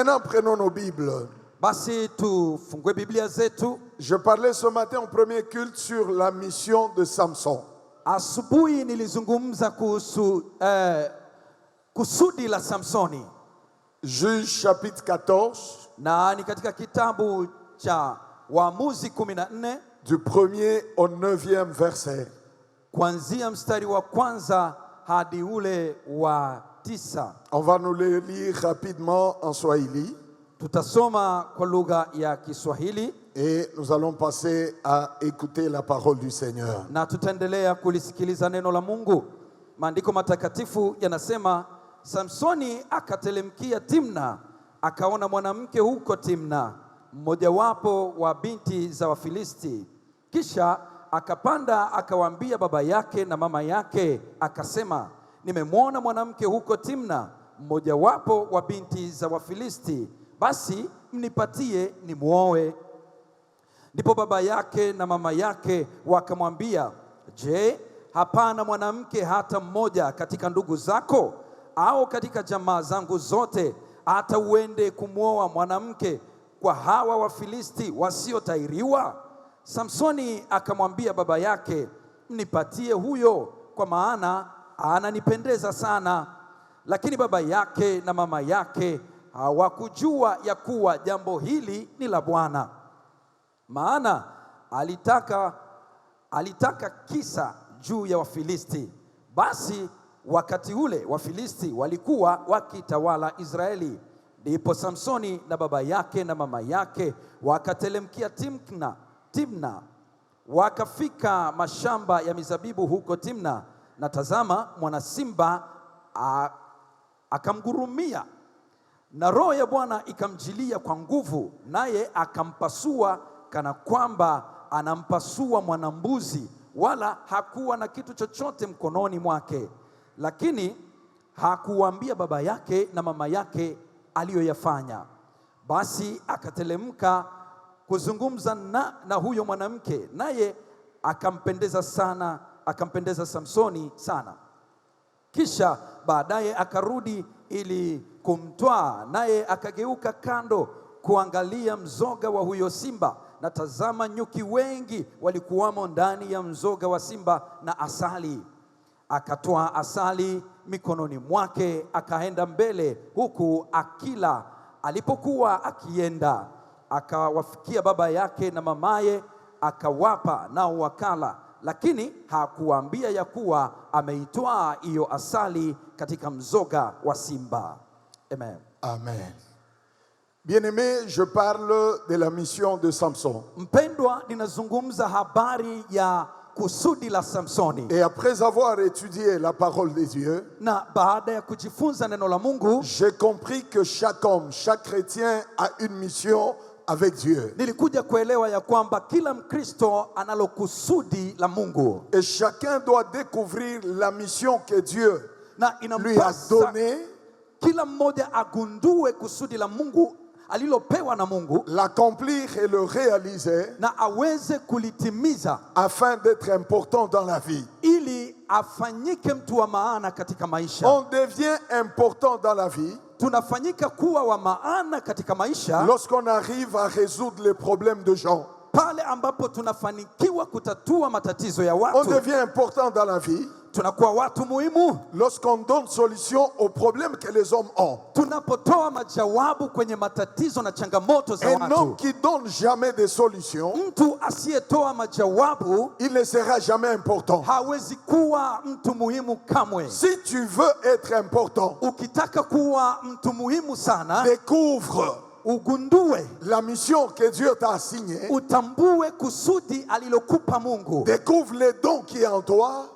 maintenant, prenons nos Bibles. Basi tufungue Biblia zetu. Je parlais ce matin au premier culte sur la mission de Samson. Asubuhi nilizungumza kuhusu kusudi la Samsoni. Juge chapitre 14. Na ni katika kitabu cha Waamuzi 14 du 1er au 9e verset. Kuanzia mstari wa kwanza hadi ule wa 9. On va nous le lire rapidement en Swahili. Tutasoma kwa lugha ya Kiswahili. Et nous allons passer à écouter la parole du Seigneur. Na tutaendelea kulisikiliza neno la Mungu. Maandiko matakatifu yanasema, Samsoni akatelemkia Timna, akaona mwanamke huko Timna, mmojawapo wa binti za Wafilisti. Kisha akapanda akawaambia baba yake na mama yake, akasema, nimemwona mwanamke huko Timna, mmojawapo wa binti za Wafilisti, basi mnipatie nimuoe. Ndipo baba yake na mama yake wakamwambia, je, hapana mwanamke hata mmoja katika ndugu zako au katika jamaa zangu zote hata uende kumwoa mwanamke kwa hawa Wafilisti wasiotairiwa? Samsoni akamwambia baba yake, mnipatie huyo, kwa maana ananipendeza sana. Lakini baba yake na mama yake hawakujua ya kuwa jambo hili ni la Bwana, maana alitaka kisa juu ya Wafilisti. Basi wakati ule Wafilisti walikuwa wakitawala Israeli. Ndipo Samsoni na baba yake na mama yake wakatelemkia Timna, wakafika mashamba ya mizabibu huko Timna, na tazama, mwana simba akamgurumia, na roho ya Bwana ikamjilia kwa nguvu, naye akampasua kana kwamba anampasua mwanambuzi, wala hakuwa na kitu chochote mkononi mwake. Lakini hakuwaambia baba yake na mama yake aliyoyafanya. Basi akatelemka kuzungumza na huyo mwanamke, naye akampendeza Samsoni sana. Kisha baadaye akarudi ili kumtwaa, naye akageuka kando kuangalia mzoga wa huyo simba, na tazama, nyuki wengi walikuwamo ndani ya mzoga wa simba na asali. Akatoa asali mikononi mwake, akaenda mbele huku akila. Alipokuwa akienda, akawafikia baba yake na mamaye, akawapa, nao wakala. Lakini hakuwaambia ya kuwa ameitoa hiyo asali katika mzoga wa simba. Amen. Amen. Bien-aimé, je parle de la mission de Samson. Mpendwa, ninazungumza habari ya kusudi la Samsoni. Et après avoir étudié la parole de Dieu, na baada ya kujifunza neno la Mungu, j'ai compris que chaque homme, chaque chrétien a une mission avec Dieu. Nilikuja kuelewa ya kwamba kila Mkristo analo kusudi la Mungu. Et chacun doit découvrir la mission que Dieu lui a donnée. Kila mmoja agundue kusudi la Mungu alilopewa na Mungu, l'accomplir et le réaliser, na aweze kulitimiza, afin d'être important dans la vie. ili afanyike mtu wa maana katika maisha. On devient important dans la vie tunafanyika kuwa wa maana katika maisha lorsqu'on arrive à résoudre les problèmes de gens. Pale ambapo tunafanikiwa kutatua matatizo ya watu. On devient important dans la vie tunakuwa watu muhimu lorsqu'on donne solution aux problèmes que les hommes ont. Tunapotoa majawabu kwenye matatizo na changamoto za watu. Un homme qui donne jamais des solutions, mtu asiyetoa majawabu, il ne sera jamais important. hawezi kuwa mtu muhimu kamwe. Si tu veux être important, ukitaka kuwa mtu muhimu sana, découvre ugundue la mission que Dieu t'a assignée, utambue kusudi alilokupa Mungu, découvre les dons qui est en toi,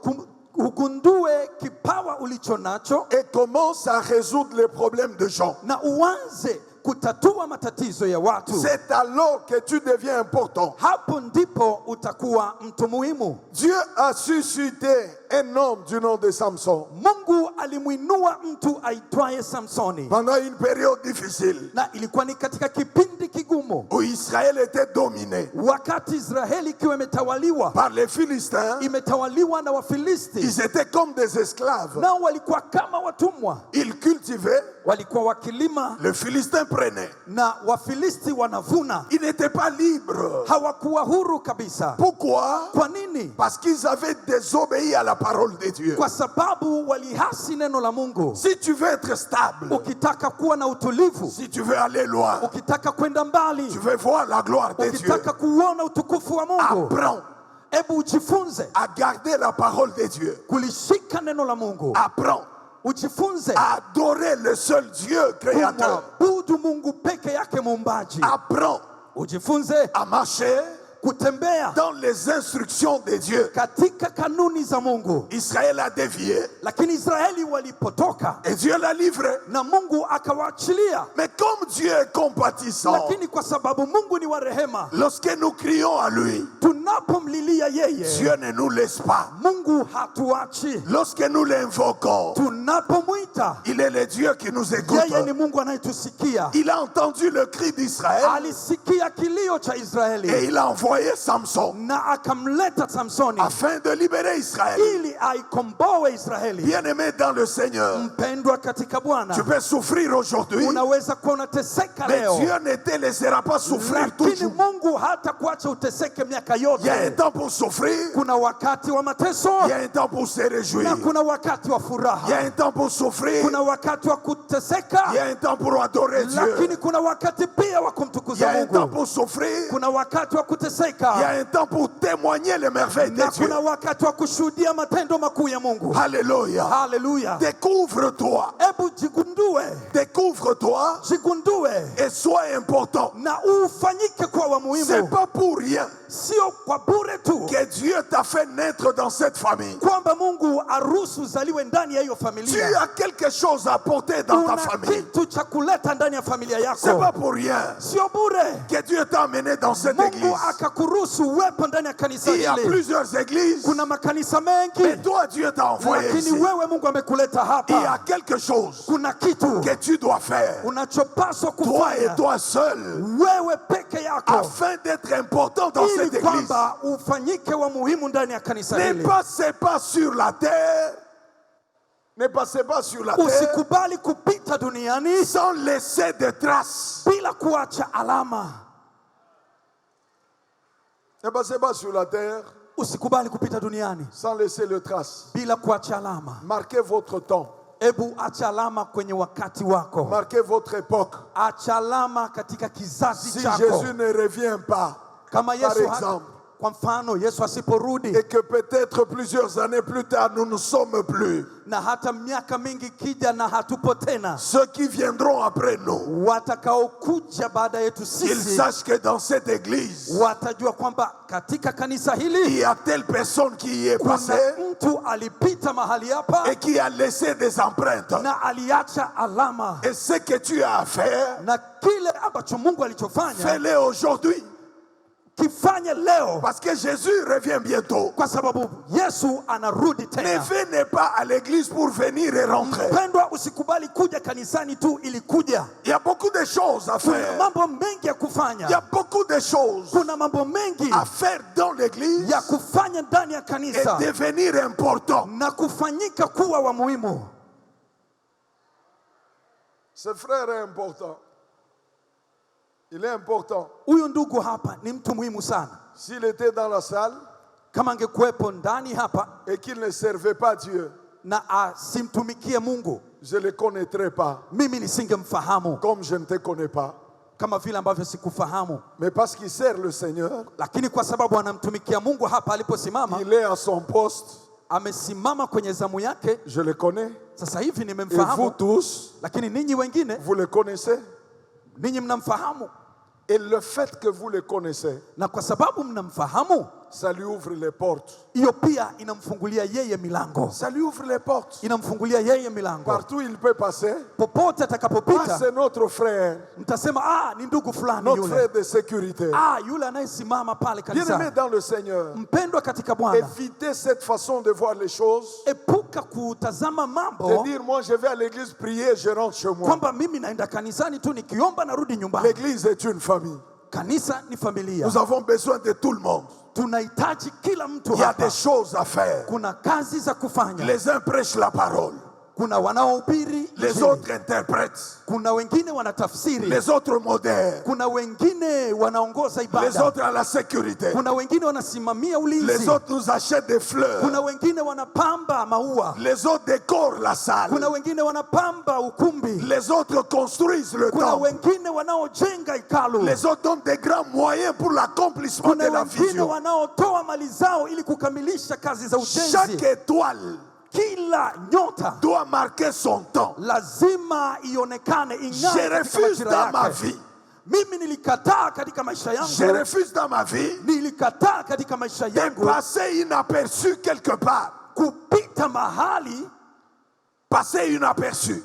ugundue kipawa ulicho nacho, et commence à résoudre les problèmes de gens. na uanze kutatua matatizo ya watu. C'est alors que tu deviens important. Hapo ndipo utakuwa mtu muhimu. Dieu a suscité un homme du nom de Samson. Mungu alimuinua mtu aitwaye Samsoni Pendant une période difficile, na ilikuwa ni katika kipindi kigumu, où Israël était dominé wakati Israeli ikiwa imetawaliwa par les Philistins. imetawaliwa na Wafilisti. Ils étaient comme des esclaves. Nao walikuwa kama watumwa, Ils cultivaient, walikuwa wakilima, les Philistins prenaient. na Wafilisti wanavuna. Ils n'étaient pas libres. Hawakuwa huru kabisa. Pourquoi? Kwa nini? Parce qu'ils avaient désobéi à la parole de Dieu. Kwa sababu walihasi neno la Mungu. Si tu veux être stable, Ukitaka kuwa na utulivu, si tu veux aller loin, ukitaka kwenda mbali, tu veux voir la gloire de Dieu, ukitaka kuona utukufu wa Mungu, apprends hebu ujifunze à garder la parole de Dieu. kulishika neno la Mungu. Apprends Ujifunze à adorer le seul Dieu créateur. kumwabudu Mungu peke yake muumbaji. Apprends Ujifunze à marcher kutembea dans les instructions de Dieu. katika kanuni za Mungu. Israël a dévié Lakini Israeli walipotoka et Dieu l'a livré. na Mungu akawaachilia. Mais comme Dieu est compatissant, Lakini kwa sababu Mungu ni wa rehema, lorsque nous crions à lui, tunapomlilia yeye, Dieu ne nous laisse pas. Mungu hatuachi. Lorsque nous l'invoquons, Tunapomwita, il est le Dieu qui nous écoute. yeye ni Mungu anayetusikia. Il a entendu le cri d'Israël Alisikia kilio cha et Israeli il a envoyé Samson na akamleta Samsoni afin de libérer Israël. ili aikomboe Israeli. Bien-aimé dans le Seigneur, Mpendwa katika Bwana, tu peux souffrir aujourd'hui, unaweza kuwa unateseka mais leo, Dieu ne te laissera pas souffrir lakini toujours. Mungu hata kuacha uteseke miaka Il y a un yote. temps pour souffrir, Kuna wakati wa mateso il y a un temps pour se réjouir. na kuna wakati wa Il y a furaha. un temps pour souffrir, Kuna wakati wa il y kuteseka, a un temps pour adorer Dieu. lakini kuna wakati pia wa Il y kumtukuza a un temps Mungu. pour souffrir, Kuna wakati wa il y a kuteseka un temps pour témoigner les merveilles de na Dieu. kuna wakati wa kushuhudia matendo makuu ya Mungu. Alléluia. Haleluya! Découvre-toi, Hebu jigundue, découvre-toi jigundue et sois important. na ufanyike kuwa wa C'est muhimu, pas pour rien sio kwa bure tu que Dieu t'a fait naître dans cette famille. kwamba Mungu aruhusu uzaliwe ndani ya hiyo Tu familia. as quelque chose à apporter dans ta Una famille. kitu cha kuleta ndani ya familia C'est pas yako, pour rien sio bure. que Dieu t'a amené dans cette Mungu église. akakuruhusu uwepo ndani ya kanisa Il y a hili. plusieurs églises, Kuna makanisa mais mengi, toi Dieu t'a envoyé lakini ici. wewe Mungu amekuleta Il y a hapa. quelque chose Kuna kitu que tu dois faire, unachopaswa toi et kufanya toi seul, wewe peke yako, afin d'être important dans cette ili église. kwamba ufanyike wa muhimu ndani ya kanisa Ne hili. passez pas sur la terre, ne passez pas sur la terre Usikubali kupita duniani sans laisser de traces. bila kuacha alama. Ne passez pas sur la terre Usikubali kupita duniani sans laisser de traces. bila kuacha alama. Marquez votre temps, Hebu acha alama kwenye wakati wako, marquez votre époque. acha alama katika kizazi Si chako. Jésus ne revient pas, Kama par Yesu exemple, kwa mfano Yesu asiporudi et que peut-être plusieurs années plus tard, nous ne sommes plus, na hata miaka mingi kija na hatupo tena, ceux qui viendront après nous, watakaokuja baada yetu qu'ils sisi sachent que dans cette église, watajua kwamba katika kanisa il hili y a telle personne qui y est kuna passée mtu alipita mahali hapa et qui a laissé des empreintes. na aliacha alama, Et ce que tu as à faire, na kile ambacho Mungu alichofanya fais-le aujourd'hui. kifanye leo, Parce que Jésus revient bientôt. kwa sababu Yesu anarudi Ne tena. venez pas à l'église pour venir et rentrer. Mpendwa, usikubali kuja kanisani tu ili kuja. Il y a beaucoup de choses à Kuna faire. mambo mengi ya Il y a kufanya, beaucoup de choses kuna mambo mengi à faire dans l'église ya kufanya ndani ya et kanisa devenir important. na kufanyika kuwa wa muhimu. Ce frère est important. Il est important. Huyu ndugu hapa ni mtu muhimu sana. S'il était dans la salle Kama angekuwepo ndani hapa et qu'il ne servait pas Dieu, na asimtumikie Mungu, je ne le connaîtrais pas mimi nisingemfahamu comme je ne te connais pas. kama vile ambavyo sikufahamu, Mais parce qu'il sert le Seigneur, lakini kwa sababu anamtumikia Mungu hapa aliposimama, il est à son poste, amesimama kwenye zamu yake. je le connais. Sasa hivi Et vous nimemfahamu, tous, lakini ninyi wengine, vous le connaissez. ninyi mnamfahamu, Et le fait que vous le connaissez, na kwa sababu mnamfahamu, ça lui ouvre les portes. hiyo pia inamfungulia yeye milango, Ça lui ouvre les portes. inamfungulia yeye milango. Partout il peut passer. Popote Ah, atakapopita c'est notre frère, mtasema, ni ndugu fulani notre yule, frère de sécurité. yule anayesimama pale Bien-aimé kanisani. dans le Seigneur, Mpendwa katika Bwana, évitez cette façon de voir les choses. epuka kutazama De mambo dire, moi je vais à l'église prier, je rentre chez moi. kwamba mimi naenda kanisani tu nikiomba narudi nyumbani. L'église est une famille. Kanisa ni familia, Nous avons besoin de tout le monde. tunahitaji kila mtu Il y a hapa. des choses à faire. Kuna kazi za kufanya. Les uns prêchent la parole. kuna wanaohubiri les injili. autres interprètent, Kuna wengine wanatafsiri, les autres modèrent, kuna wengine wanaongoza les ibada, autres à la sécurité, kuna wengine wanasimamia les ulinzi, autres nous achètent des fleurs, kuna wengine wanapamba maua, les autres décorent la salle, kuna wengine wanapamba ukumbi, les autres construisent le kuna temple, wengine wanaojenga hekalu, les autres donnent des grands moyens pour l'accomplissement de kuna la wengine vision. wanaotoa mali zao ili kukamilisha kazi za Chaque ujenzi. étoile Kila nyota doit marquer son temps. lazima ionekane, Je ing'ae katika refuse majira dans ma yake. vie, Mimi nilikataa katika maisha je yangu, refuse dans ma vie nilikataa katika maisha de yangu passer inaperçu quelque part. kupita mahali, Passer inaperçu.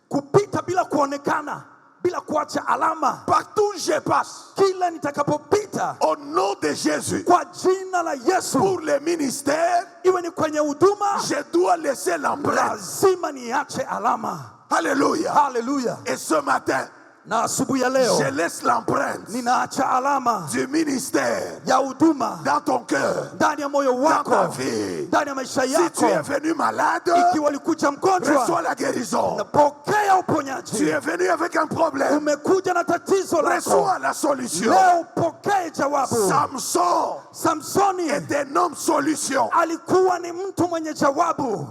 kupita bila kuonekana, bila kuacha alama. Partout où je passe, Kila nitakapopita au nom de Jésus, kwa jina la Yesu, pour le ministère, iwe ni kwenye huduma, je dois laisser l'empreinte. lazima niache alama. Alléluia. Haleluya! Et ce matin, Na asubuhi ya leo je laisse l'empreinte ninaacha alama du ministère ya huduma dans ton cœur, ndani ya moyo dans ta wako, vie. ndani ya maisha Si tu es yako. venu malade, Ikiwa ulikuja reçois mgonjwa, la guérison. napokea Tu uponyaji. es venu avec un problème, Umekuja na tatizo lako, reçois la solution. leo pokee jawabu. Samson Samsoni est un homme solution. alikuwa ni mtu mwenye jawabu.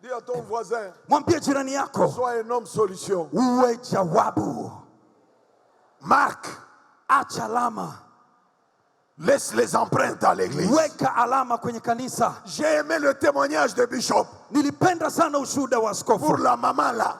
Dis à ton voisin, Mwambie jirani yako, sois un homme solution. uwe jawabu. Marque, Acha alama, laisse les empreintes à l'église. weka alama kwenye kanisa. J'ai aimé le témoignage de Bishop Nilipenda sana ushuhuda wa pour askofu, la maman là.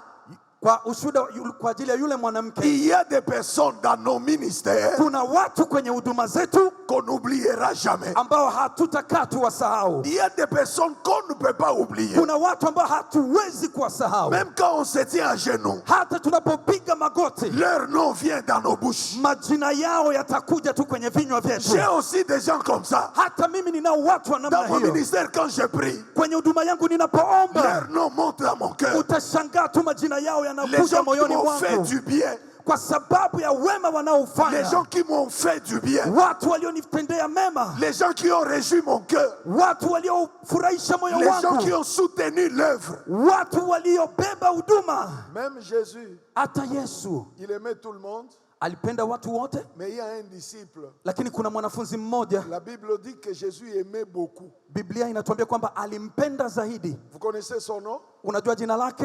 kwa ushuhuda kwa ajili ya yule mwanamke. Il y a des personnes dans nos ministères Kuna watu kwenye huduma zetu qu'on n'oubliera jamais. ambao hatutakaa tuwasahau. Il y a des personnes qu'on ne peut pas oublier. Kuna watu ambao hatuwezi kuwasahau. Même quand on se tient à genoux, Hata tunapopiga magoti, leur nom vient dans nos bouches. majina yao yatakuja tu kwenye vinywa vyetu. J'ai aussi des gens comme ça. Hata mimi ninao watu wa Dans namna mon hiyo ministère, quand je prie, kwenye huduma yangu. Ninapoomba, leur nom monte dans mon cœur. utashangaa tu majina yao Les yanakuja gens qui moyoni m'ont fait mwangu du bien, kwa sababu ya wema les wanaofanya. gens qui m'ont fait du bien, Watu walionitendea mema, les gens qui ont réjoui mon cœur, watu waliofurahisha moyo les gens qui wangu, ont soutenu l'œuvre. watu waliobeba huduma. Même Jésus, Hata Yesu il aimait tout le monde, alipenda watu wote, mais il y a un disciple. lakini kuna mwanafunzi mmoja. La Bible dit que Jésus aimait beaucoup. Biblia inatuambia kwamba alimpenda zaidi. Vous connaissez son nom? Unajua jina lake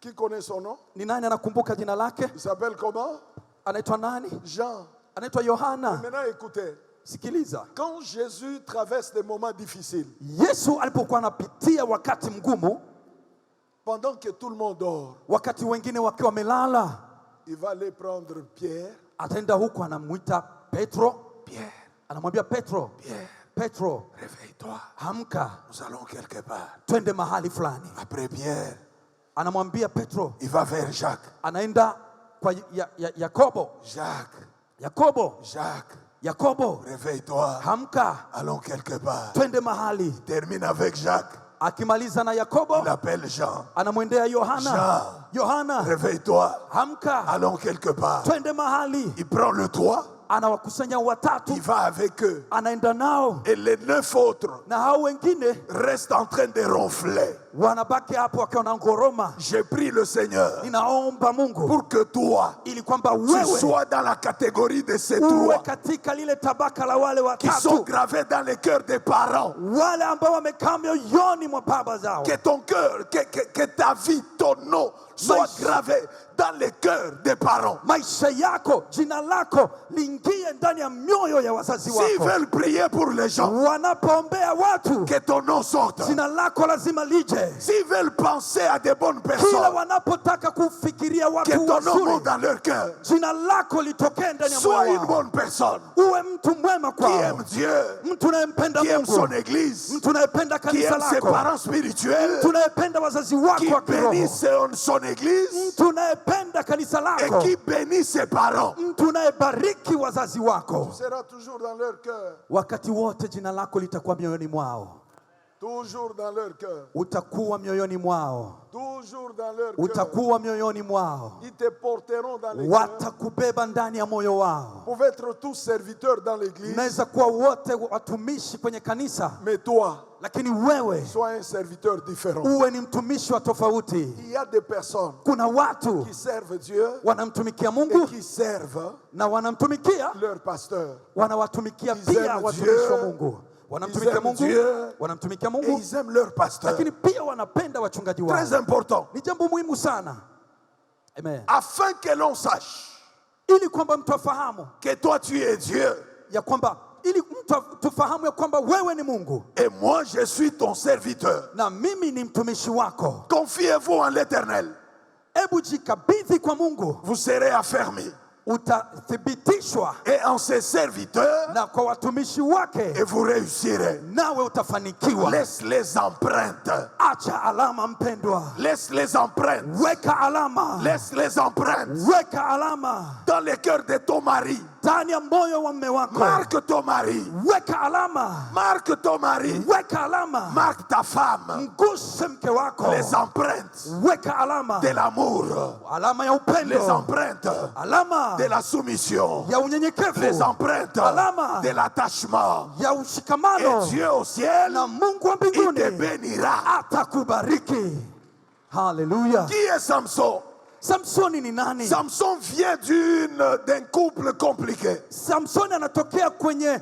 Qui connaît son nom? ni nani? Anakumbuka jina lake? Il s'appelle comment? Anaitwa nani? Jean. Anaitwa Yohana. Maintenant écoutez, Sikiliza, quand Jésus traverse des moments difficiles, Yesu alipokuwa anapitia wakati mgumu, pendant que tout le monde dort, wakati wengine wakiwa wamelala, il va aller prendre Pierre. ataenda huko, anamuita Petro, Pierre, anamwambia Petro, Pierre, Petro, réveille-toi. amka, Nous allons quelque part. twende mahali fulani. Après Pierre, Anamwambia Petro, il va vers Jacques. anaenda kwa Yakobo. Jacques, Yakobo, Jacques, Yakobo, réveille-toi. amka, Allons quelque part. twende mahali. Termine avec Jacques. Akimaliza na Yakobo, Il appelle Jean. anamwendea Yohana. Yohana, Réveille-toi. amka, Allons quelque part. twende mahali. Il prend le toit. Anawakusanya watatu, Il va avec eux. anaenda nao, Et les 9 autres na hao wengine restent en train de ronfler. wanabaki hapo wakiwa na ngoroma. J'ai pris le Seigneur Ninaomba Mungu pour que toi, ili kwamba tu wewe sois dans la catégorie de ces uwe trois katika lile tabaka la wale qui sont watatu, gravés dans les cœurs des parents. wale ambao wamekaa mioyoni mwa baba zao. Que ton cœur, que ta vie, ton nom soit gravé dans les cœurs des parents. Maisha yako, jina lako liingie ndani ya mioyo ya wazazi S'ils wako. veulent prier pour les gens, Wanapoombea watu, que ton nom sorte. jina lako lazima lije. S'ils veulent penser à des bonnes Kila personnes, wanapotaka kufikiria que watu ton nom monte wazuri, dans leur cœur. jina lako litokee ndani ya Sois moyo une wao. bonne personne Uwe mtu mwema qui aime kwao, Dieu, mtu unayempenda qui aime son Mungu, église, mtu unayependa qui kanisa aime ses lako, parents spirituels, mtu unayependa wazazi qui wako wa kiroho, bénit son église mtu unayependa kanisa et lako, qui bénit ses parents. mtu unayebariki wazazi wako. Tu seras toujours dans leur cœur. Wakati wote jina lako litakuwa mioyoni mwao. Toujours dans leur cœur. utakuwa mioyoni mwao, Toujours dans leur cœur. utakuwa mioyoni mwao, Ils te porteront dans les cœurs. watakubeba ndani ya moyo wao. Vous pouvez être tous serviteurs dans l'église, Mnaweza kuwa wote watumishi kwenye kanisa, mais toi, lakini wewe sois un serviteur différent. uwe ni mtumishi wa tofauti. Il y a des personnes Kuna watu qui servent Dieu wanamtumikia et Mungu qui servent na wanamtumikia, leur pasteur. wanawatumikia Ils pia aiment watumishi Dieu. wa Mungu. Wanamtumikia Ils aiment Mungu, Dieu. wanamtumikia Et Mungu, ils aiment leur pasteur. lakini pia wanapenda wachungaji wao. Très important. Ni jambo muhimu sana. Amen. Afin que l'on sache Ili kwamba mtu afahamu que toi tu es Dieu ya kwamba, ili mtu tufahamu ya kwamba wewe ni Mungu et moi je suis ton serviteur. na mimi ni mtumishi wako. Confiez-vous en l'Éternel. Ebu jikabidhi kwa Mungu, Vous serez affermis. utathibitishwa Et en ses serviteurs, na kwa watumishi wake, et vous réussirez. nawe utafanikiwa. Laisse les empreintes. Acha alama mpendwa, Laisse les empreintes. weka alama, Laisse les empreintes weka alama dans le cœur de ton mari. ndani ya moyo wa mme wako. Marque ton mari. Weka alama, Marque ton mari. weka alama, Marque ta femme. mguse mke wako. Les empreintes Weka alama, de l'amour. alama ya Les upendo, empreintes alama de la soumission. ya Les unyenyekevu, empreintes alama de l'attachement. ya Et ushikamano, Dieu au ciel, na Mungu wa il te mbinguni bénira. atakubariki. Haleluya. Qui est Samson? Samsoni ni nani? Samson vient d'un couple compliqué. Samsoni anatokea kwenye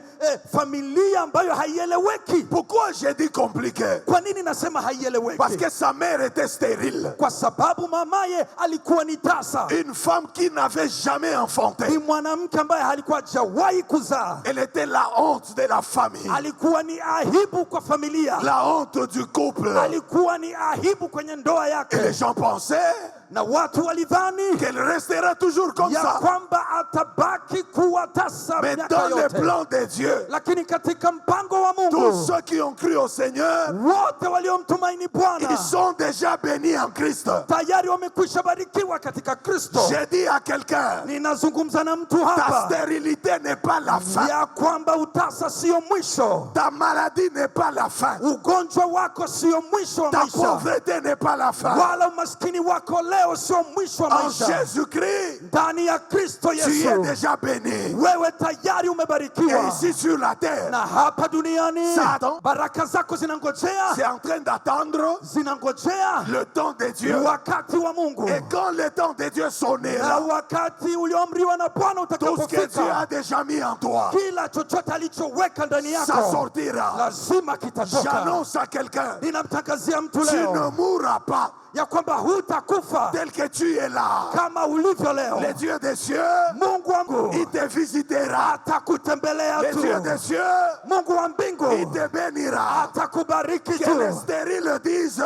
familia ambayo haieleweki. Pourquoi j'ai dit compliqué? Kwa nini nasema Parce haieleweki? que sa mère était stérile. Kwa sababu mamaye alikuwa ni tasa, Une femme qui n'avait jamais ni enfanté. mwanamke ambaye alikuwa hajawahi kuzaa, Elle était la honte de la famille. alikuwa ni aibu kwa familia, La honte du couple. alikuwa ni aibu kwenye ndoa Et les yake, gens pensaient na watu walidhani qu'elle restera toujours comme ya ça. kwamba atabaki kuwa tasa Mais miaka dans le yote. plan de Dieu, Lakini katika mpango wa tous Mungu, ceux qui ont cru au Seigneur, wote waliomtumaini Bwana ils sont déjà bénis en Christ. tayari wamekwisha barikiwa katika Kristo. J'ai dit à quelqu'un, Ninazungumza na mtu ta hapa stérilité n'est pas la fin. ya kwamba utasa sio mwisho, Ta maladie n'est pas la fin. ugonjwa wako sio mwisho wa Ta maisha, pauvreté n'est pas la fin. wala umaskini wako leo sio mwisho wa En maisha. Jésus-Christ, Ndani ya Kristo tu es Yesu déjà béni. wewe tayari Et umebarikiwa, ici sur la terre, na hapa duniani Satan, baraka zako zinangojea, c'est en train d'attendre zinangojea le temps de Dieu. wakati wa Mungu, Et quand le temps de Dieu na sonnera, wakati ulioamriwa na Bwana tout ce que Dieu a utakapofika, déjà mis en toi, kila chochote alichoweka ndani ça yako sortira. lazima kitatoka. J'annonce à quelqu'un, Ninamtangazia mtu tu ne leo mourras pas ya kwamba hutakufa tel que tu es là. kama ulivyo leo. Le Dieu des cieux, Mungu wangu il te visitera. atakutembelea Le tu. Dieu des cieux, Mungu wa il mbingu te bénira. atakubariki Que tu. les stériles disent,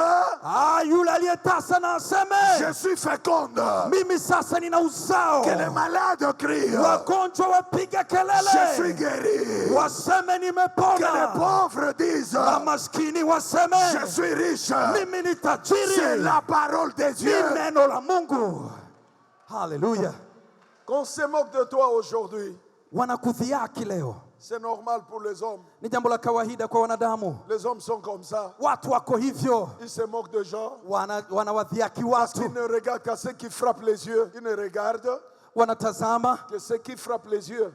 Yule aliyetasa na aseme, je suis féconde. mimi sasa nina uzao. Que les malades crient, Wagonjwa wapiga je suis kelele, guéri. waseme Que les nimepona, pauvres disent, na maskini je waseme suis riche. mimi ni C'est tajiri. la parole de Ni Dieu. neno la Mungu. Haleluya. Qu'on se moque de toi aujourd'hui, Wanakudhiaki leo, c'est normal pour les hommes. ni jambo la kawaida kwa wanadamu. Les hommes sont comme ça. Watu wako hivyo, Ils se moquent de gens. wanawadhiaki Ils watu, ne regardent qu'à ceux qui frappent les yeux. Ils ne regardent wanatazama que ceux qui frappent les yeux.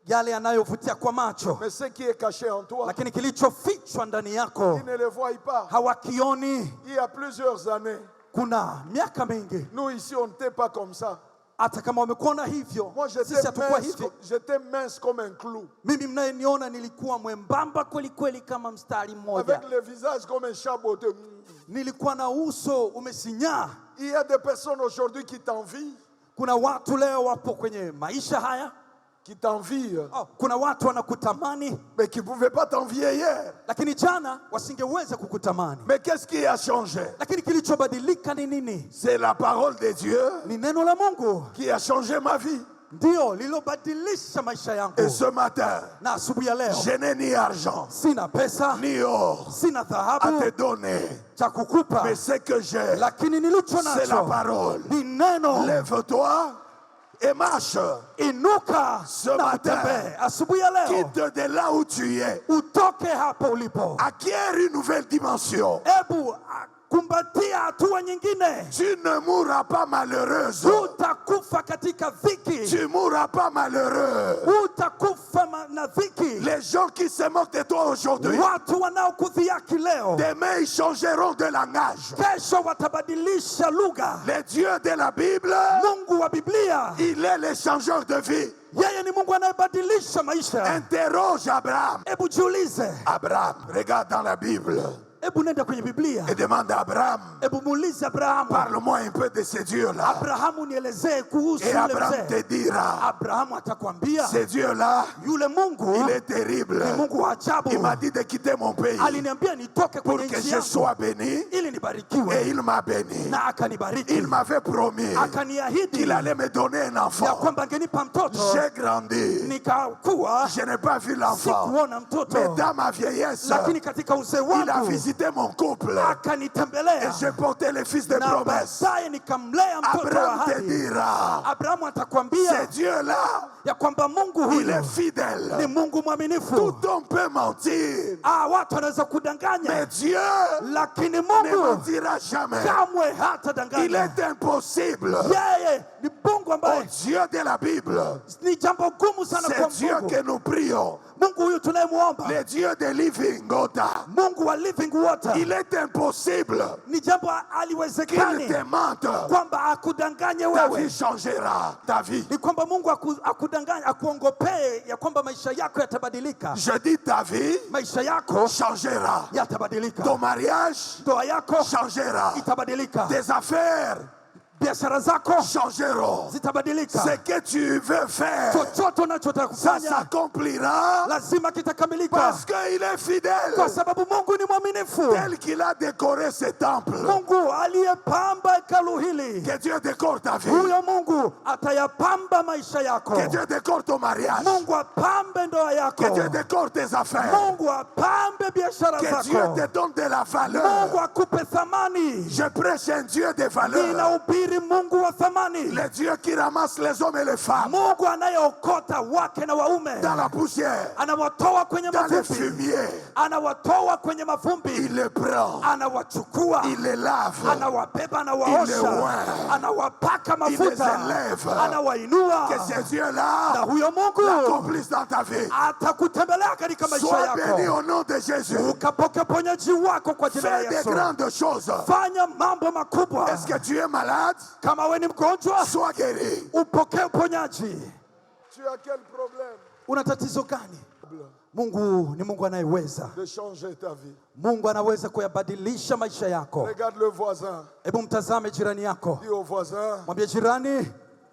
yale yanayovutia kwa macho, Mais ce qui est caché en toi, lakini kilichofichwa ndani yako ils ne le voient pas. hawakioni. Il y a plusieurs années, Kuna miaka mingi, nous ici, on n'était pas comme ça. hata kama wamekuona hivyo, Moi, sisi hatukuwa hivi. j'étais mince comme un clou. Mimi mnayeniona nilikuwa mwembamba kweli kweli kama mstari mmoja, Avec le visage comme un chat botté. nilikuwa na uso umesinyaa. Il y a des personnes aujourd'hui qui t'envient. Kuna watu leo wapo kwenye maisha haya, Qui t'envient. kuna watu wanakutamani, Mais qui ne pouvaient pas t'envier hier. lakini jana wasingeweza kukutamani. Mais qu'est-ce qui a changé? Lakini kilichobadilika ni nini? C'est la parole de Dieu Ni neno la Mungu qui a changé ma vie. ndio lilobadilisha maisha yangu. Et ce matin, Na asubuhi ya leo je n'ai ni argent, sina pesa, ni or sina à dhahabu te donner. cha kukupa, Mais ce que j'ai, lakini nilicho c'est la nacho parole. ni neno. Lève-toi et marche. Inuka Ce na matin, utembee. Asubuhi ya leo quitte de là où tu es. utoke hapo ulipo. Acquiert une nouvelle dimension. Ebu kumbatia hatua nyingine. Tu ne mourras pas malheureuse. Utakufa katika dhiki. Tu mourras pas malheureux. Utakufa na dhiki. Les gens qui se moquent de toi aujourd'hui, Watu wanaokudhihaki leo, demain ils changeront de langage. kesho watabadilisha lugha. Le Dieu de la Bible, Mungu wa Biblia, il est le changeur de vie. yeye ni Mungu anayebadilisha maisha. Interroge Abraham. Ebu jiulize, Abraham, regarde dans la Bible ebu nenda kwenye Biblia, et demande à Abraham, ebu muulize Abrahamu, parle-moi un peu de ce Dieu-là. Abrahamu nielezee kuhusu Et yule Abraham te mzee. dira, Abrahamu atakwambia ce Dieu-là, yule Mungu il est terrible. ni Mungu wa ajabu. Il m'a dit de quitter mon pays Aliniambia nitoke pour kwenye que nchi je yangu sois béni. ili Et nibarikiwe, il m'a béni. na akanibariki. Il m'avait promis Akaniahidi qu'il allait me donner un ya enfant. kwamba angenipa mtoto. J'ai grandi. Nikakuwa Je n'ai pas vu l'enfant. sikuona Mais mtoto, dans ma vieillesse, lakini katika uzee il a wangu visité mon couple. Et akanitembelea, j'ai porté le fils de na promesse. baadaye nikamlea mtoto wa Abraham te ahadi. dira, Abrahamu ce atakwambia Dieu-là, ya kwamba Mungu il huyu est ni fidèle. Mungu mwaminifu. Tout homme peut mentir. Watu wanaweza Mais kudanganya, Dieu lakini ne Mungu mentira jamais. kamwe Il hatadanganya. est impossible Yeye ni Mungu au ambaye Dieu de la Bible. ni jambo gumu sana kwa C'est Dieu que Mungu. nous prions. Mungu huyu tunayemwomba, Le Dieu de living water. Mungu wa living water, Il est impossible ni jambo qu'il aliwezekani te mente. kwamba akudanganye Ta vie wewe, changera. Ta vie. ni kwamba Mungu akudanganye, akuongopee ya kwamba maisha yako yatabadilika. Je dis ta vie Maisha yako changera. yatabadilika, Ton mariage ndoa yako changera. itabadilika, Tes affaires biashara zako changeront. zitabadilika. Ce que tu veux faire, Chochote unachotaka ça kufanya s'accomplira lazima kitakamilika, parce qu'il est fidèle. kwa sababu Mungu ni mwaminifu. Tel qu'il a décoré ce temple. Mungu aliyepamba hekalu hili, Que Dieu décore ta vie. huyo Mungu atayapamba maisha yako. Que Dieu décore ton mariage. Mungu apambe ndoa yako. Que Dieu décore tes affaires. Mungu apambe biashara Que Dieu zako. te donne de la valeur. Mungu akupe thamani. Je prêche un Dieu de valeur. Ninahubiri Mungu wa thamani, Le Dieu qui ramasse les hommes et les femmes Mungu anayeokota wake na waume, dans la poussière, anawatoa kwenye dans le mavumbi, fumier. anawatoa kwenye mavumbi, Il les prend. anawachukua, Il les lave. anawabeba, Il les anawaosha, oint. anawapaka Il les mafuta, élève. anawainua. Que ce Na Dieu-là huyo Mungu l'accomplisse dans ta vie. atakutembelea katika maisha Sois béni yako, au nom de Jésus. ukapoke ponyaji wako kwa jina la Fais des Yesu. grandes choses. Fanya mambo makubwa. Est-ce que tu es malade? Kama we ni mgonjwa, Sois guéri. upokee uponyaji. Tu as quel problème? Una tatizo gani? Mungu ni Mungu anayeweza. De changer ta vie. Mungu anaweza kuyabadilisha maisha yako. Regarde le voisin. Hebu mtazame jirani yako, Dis au voisin, mwambie jirani,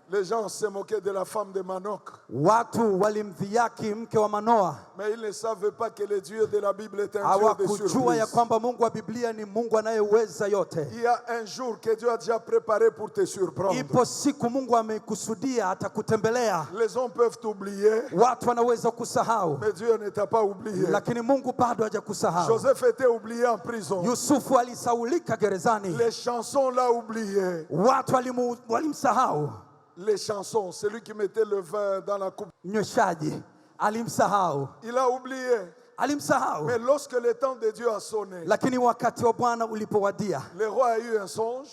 les gens se moquaient de la femme de Manoch. watu walimdhihaki mke wa Manoa, Mais ils ne savaient pas que le Dieu de la Bible est un Dieu de hawakujua ya surprise. kwamba Mungu wa Biblia ni Mungu anayeweza yote. Il y a un jour que Dieu a déjà préparé pour te surprendre. Ipo siku Mungu amekusudia atakutembelea. Les hommes peuvent t'oublier, Watu wanaweza kusahau, mais Dieu ne t'a pas oublié. lakini Mungu bado hajakusahau. Joseph était oublié en prison. Yusufu alisaulika gerezani, Les chansons l'ont oublié. watu walimsahau. Les chansons, celui qui mettait le vin dans la coupe, Mnyweshaji alimsahau, il a oublié. alimsahau. Mais lorsque le temps de Dieu a sonné, Lakini wakati wa Bwana ulipowadia, le roi a eu un songe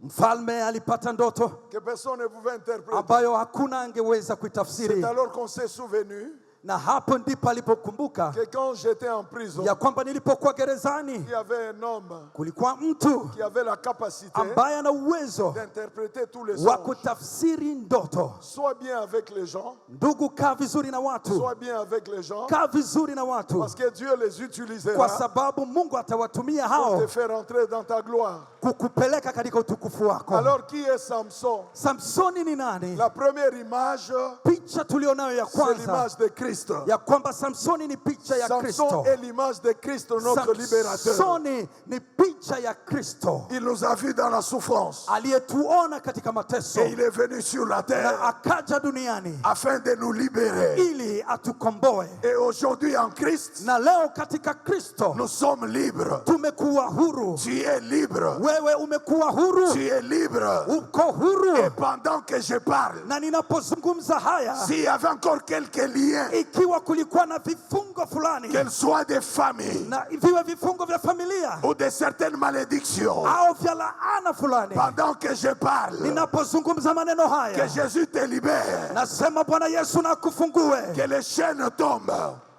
mfalme alipata ndoto que personne ne pouvait interpréter. ambayo hakuna angeweza C'est kuitafsiri, alors qu'on s'est souvenu na hapo ndipo alipokumbuka que quand j'étais en prison, ya kwamba nilipokuwa gerezani il y avait un homme kulikuwa mtu qui avait la capacité ambaye ana uwezo d'interpréter tous les wa songes. kutafsiri ndoto. Sois bien avec les gens, Ndugu, kaa vizuri na watu, sois bien avec les gens, kaa vizuri na watu, parce que Dieu les kwa utilisera sababu Mungu atawatumia pour hao te faire entrer dans ta gloire. kukupeleka katika utukufu wako. Alors qui est Samson? Samsoni ni nani? La première image, Picha tulionayo ya c'est kwanza l'image de Christ. Christ. ya kwamba Samsoni ni picha ya Kristo. Samson est l'image de Christ, notre libérateur. Samsoni ni picha ya Kristo. Il nous a vus dans la souffrance. Aliyetuona katika mateso. Et il est venu sur la terre Na akaja duniani afin de nous libérer. ili atukomboe. Et aujourd'hui en Christ, Na leo katika Kristo nous sommes libres. tumekuwa huru. Tu es libre. Wewe umekuwa huru. Tu es libre. Uko huru. Et pendant que je parle, Na ninapozungumza haya, s'il y avait encore quelques liens, ikiwa kulikuwa na vifungo fulani, qu'elles soient des familles na viwe vifungo vya familia ou de certaines malédictions, au vya laana fulani, pendant que je parle, ninapozungumza maneno que haya, Jésus te libère, nasema Bwana Yesu na akufungue. que les chaînes tombent,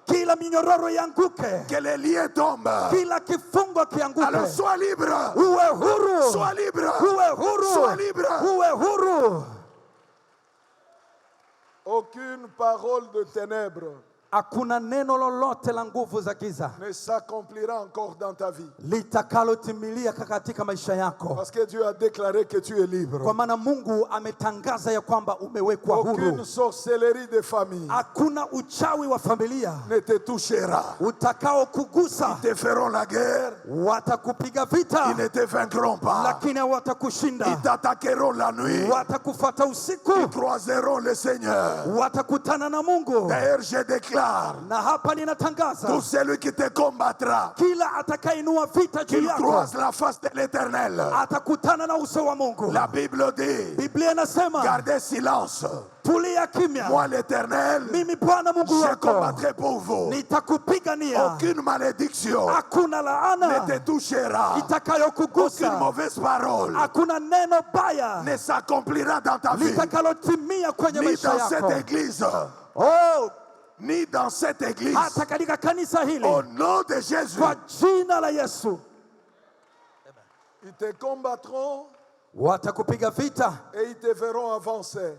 Kila minyororo yanguke, que les liens tombent. kila kifungo Alors kianguke. sois libre, Uwe huru. sois libre, Uwe huru. sois libre. Uwe huru. Aucune parole de ténèbres Hakuna neno lolote la nguvu za giza ne s'accomplira encore dans ta vie. litakalotimia katika maisha yako, Parce que Dieu a déclaré que tu es libre. kwa maana Mungu ametangaza ya kwamba umewekwa Aucune huru. sorcellerie de famille Hakuna uchawi wa familia ne te touchera. utakao kugusa. Ils te feront la guerre, Watakupiga vita ils ne te vaincront pas. lakini hawatakushinda. Ils t'attaqueront la nuit, Watakufuata usiku, ils croiseront le Seigneur. watakutana na Mungu. D'ailleurs, je déclare, Na hapa ninatangaza, tout celui qui te combattra, kila atakainua vita juu qu'il yako croise la face de l'Éternel. atakutana na uso wa Mungu. La Bible dit, Biblia inasema, gardez silence. tulia kimya, Moi, l'Éternel, mimi Bwana Mungu je wako combattrai pour vous. nitakupigania. Aucune malédiction Hakuna ne laana te touchera. Aucune itakayokugusa, mauvaise parole hakuna neno baya ne s'accomplira dans ta vie, litakalotimia kwenye ni maisha dans cette yako. église, Oh, ni dans cette église. hata katika kanisa hili, Au nom de Jésus, kwa jina la Yesu. ils te combattront Watakupiga vita, et ils te verront avancer.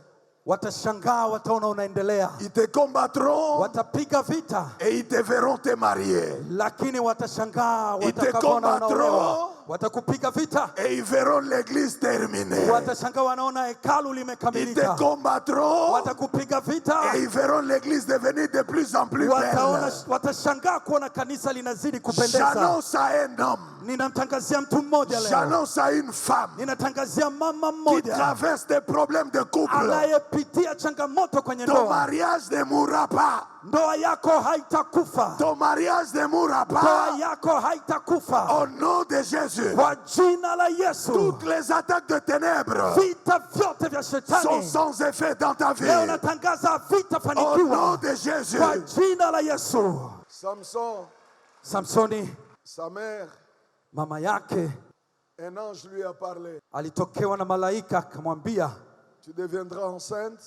watashangaa, wataona unaendelea. Ils te combattront Watapiga vita, et ils te verront te marier. lakini watashangaa Ils te watakapoona combattront. unaolewa. Watakupiga vita, Et ils verront l'église terminée. watashangaa wanaona hekalu Ils te limekamilika. combattront Watakupiga vita, et ils verront l'église devenir de plus en plus wataona, belle. watashangaa kuona kanisa linazidi kupendeza. J'annonce à un homme, Ninamtangazia mtu mmoja leo, j'annonce à une femme ninatangazia mama qui mmoja traverse des problèmes de couple. anayepitia changamoto kwenye Ton ndoa. mariage ne mourra pas. Ndoa yako haitakufa, Ton mariage ne mourra ndoa pas. yako haitakufa. Au nom de Jésus, Kwa jina la Yesu, toutes les attaques de ténèbres vita vyote vya sont shetani sans effet dans ta vie. leo natangaza Au nom vitafanikiwa de Jésus. kwa jina la Yesu. Samson, Samsoni, sa mère, mama yake un ange lui a parlé. alitokewa na malaika akamwambia, Tu deviendras enceinte,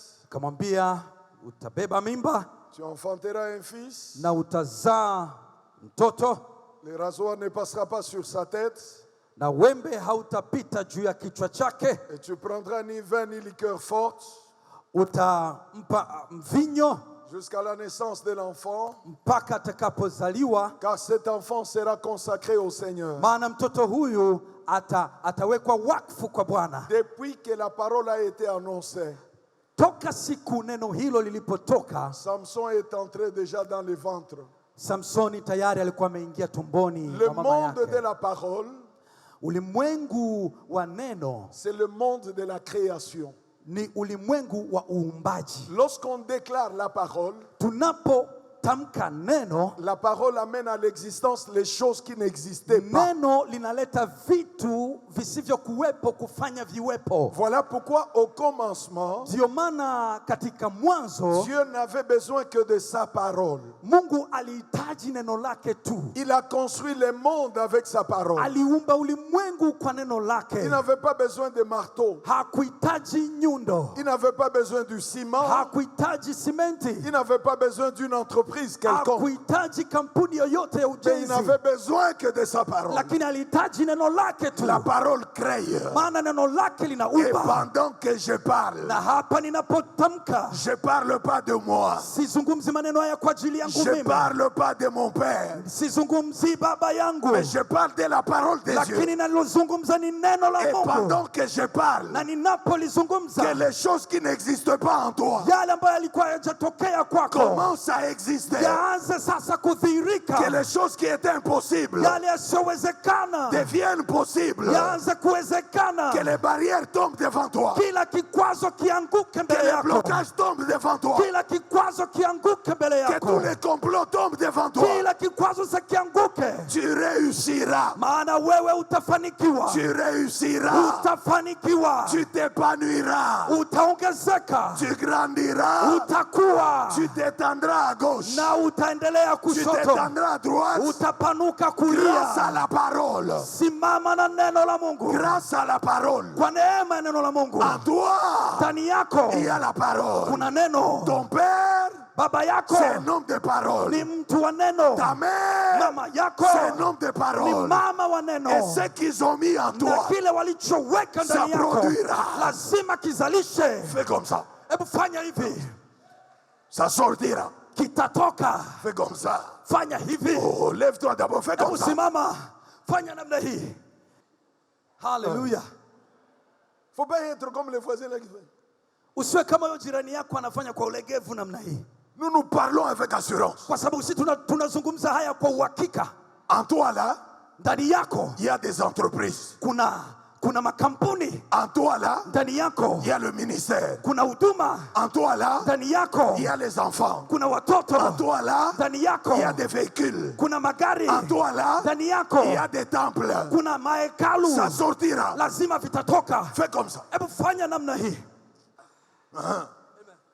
utabeba mimba tu enfanteras un fils. na utazaa mtoto, Le rasoir ne passera pas sur sa tête. na wembe hautapita juu ya kichwa chake. Et tu prendras ni vin ni liqueur forte Utampa mvinyo jusqu'à la naissance de l'enfant, mpaka atakapozaliwa, car cet enfant sera consacré au Seigneur. maana mtoto huyu atawekwa wakfu kwa Bwana. Depuis que la parole a été annoncée, Toka siku neno hilo lilipotoka, Samson est entré déjà dans le ventre. Samsoni tayari alikuwa ameingia tumboni Le mwa mama monde de yake. la parole, Ulimwengu wa neno c'est le monde de la création. ni ulimwengu wa uumbaji. Lorsqu'on déclare la parole, Tunapotamka neno, la parole amène à l'existence les choses qui n'existaient pas. neno linaleta vitu visivyokuwepo kufanya viwepo. Voilà pourquoi au commencement, Ndio maana katika mwanzo Dieu n'avait besoin que de sa parole. Mungu alihitaji neno lake tu. Il a construit le monde avec sa parole. Aliumba ulimwengu kwa neno Il lake. n'avait pas besoin de marteau. Hakuhitaji nyundo, Il n'avait pas besoin du ciment. hakuhitaji simenti, Il n'avait pas besoin d'une entreprise. entreprise quelconque. Hakuhitaji kampuni yoyote ya Mais il ujenzi, n'avait besoin que de sa parole. lakini alihitaji neno lake tu, La parole crée. maana neno lake Et linaumba. pendant que je parle, Na hapa ninapotamka, je parle pas de moi. sizungumzi maneno haya kwa ajili yangu Je mimi, parle pas de mon père. sizungumzi baba yangu, Mais je parle de la parole de Dieu. lakini nalozungumza ni neno la Et pendant Mungu. que je parle, Na ninapolizungumza, que les choses qui n'existent pas en toi yale ambayo yalikuwa hayajatokea kwako commencent à exister. yaanze sasa Que kudhihirika, les choses qui étaient impossibles yale yasiyowezekana deviennent possibles. yaanze kuwezekana, Que les barrières tombent devant toi. kila kikwazo kianguke Que mbele les yako, blocages tombent devant toi. kila kikwazo kianguke mbele Que tous yako, les complots tombent devant toi. kila kikwazo kianguke, Tu réussiras. maana wewe utafanikiwa, Tu réussiras. utafanikiwa, Tu t'épanouiras. utaongezeka, Tu grandiras. utakuwa Tu t'étendras à gauche. na utaendelea Tu kushoto, t'étendras à droite. utapanuka Grâce à kulia. la parole. Simama na neno la Mungu, Grâce à la parole. kwa neema ya neno la Mungu. En toi, Ndani yako il y a la parole. kuna neno. Ton père, Baba yako c'est un homme de parole. ni mtu wa neno, Ta mère, mama yako c'est un homme de ni parole. mama wa neno, Et ce qu'ils ont mis en na toi, kile walichoweka ça ndani yako produira. lazima kizalishe. Fais comme ça. Hebu fanya hivi, Ça sortira. kitatoka. Fais comme ça. Fanya hivi, Oh, lève-toi d'abord. Fais comme hebu ça. simama, fanya namna hii. Haleluya! Faut pas être comme les voisins là qui font. Usiwe kama huyo jirani yako anafanya kwa ulegevu namna hii, Nous parlons avec assurance. kwa sababu sisi tunazungumza haya kwa uhakika. En toi là, Ndani yako il y a des entreprises. kuna makampuni, En toi là, ndani yako il y a le ministère. kuna huduma, En toi là, ndani yako il y a les enfants. kuna watoto, En toi là, ndani yako il y a des véhicules. kuna magari, En toi là, ndani yako il y a des temples. kuna mahekalu, Ça sortira. lazima vitatoka. Fais comme ça. Hebu fanya namna hii,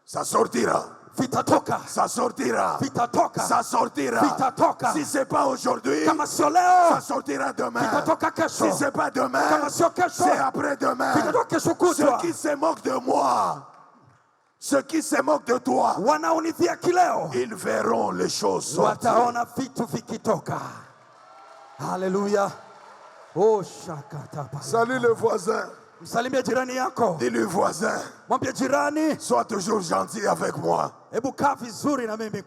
Ça sortira. vitatoka, Ça sortira. vitatoka, Ça sortira. vitatoka. Si c'est pas aujourd'hui, Kama sio leo, ça sortira demain. vitatoka kesho. Si c'est pas demain, Kama sio kesho, c'est après-demain. vitatoka kesho Ceux kutwa. qui se moquent de moi, ceux qui se moquent de toi, Wanaonidhia kileo ils verront les choses sortir. wataona vitu vikitoka. Haleluya! Oh, shakatapa. Salut le voisin. Msalimie jirani yako, Dis-lui voisin, mwambie jirani, sois toujours gentil avec moi. hebu kaa vizuri na mimi.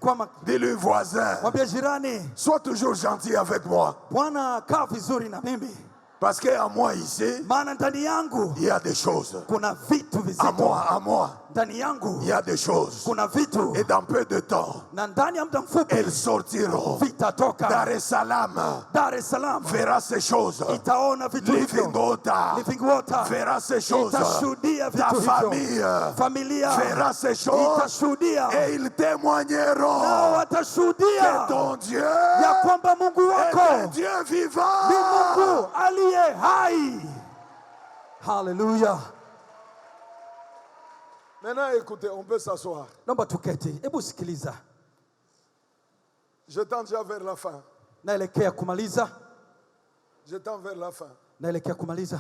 Dis-lui voisin, Mwambie jirani, sois toujours gentil avec moi. Bwana kaa vizuri na mimi, Parce qu'à moi ici, maana ndani yangu il y a des choses. kuna vitu À moi, vizito. à moi, Ndani yangu il y a des choses. kuna vitu, Et dans peu de temps, na ndani ya muda mfupi elles sortiront. vitatoka. Dar es Salaam Dar es Salaam verra ces choses. itaona vitu hivyo. Living Water Living Water verra ces choses. itashuhudia Ta vitu famille hivyo. Familia verra ces choses. itashuhudia, Et ils témoigneront nao que watashuhudia ton Dieu ya kwamba Mungu est un wako Dieu ni vivant. Mungu aliye hai. Haleluya! Maintenant, écoutez, on peut s'asseoir. Naomba tuketi, hebu sikiliza, Je tends déjà vers la fin. naelekea kumaliza, Je tends vers la fin. naelekea kumaliza.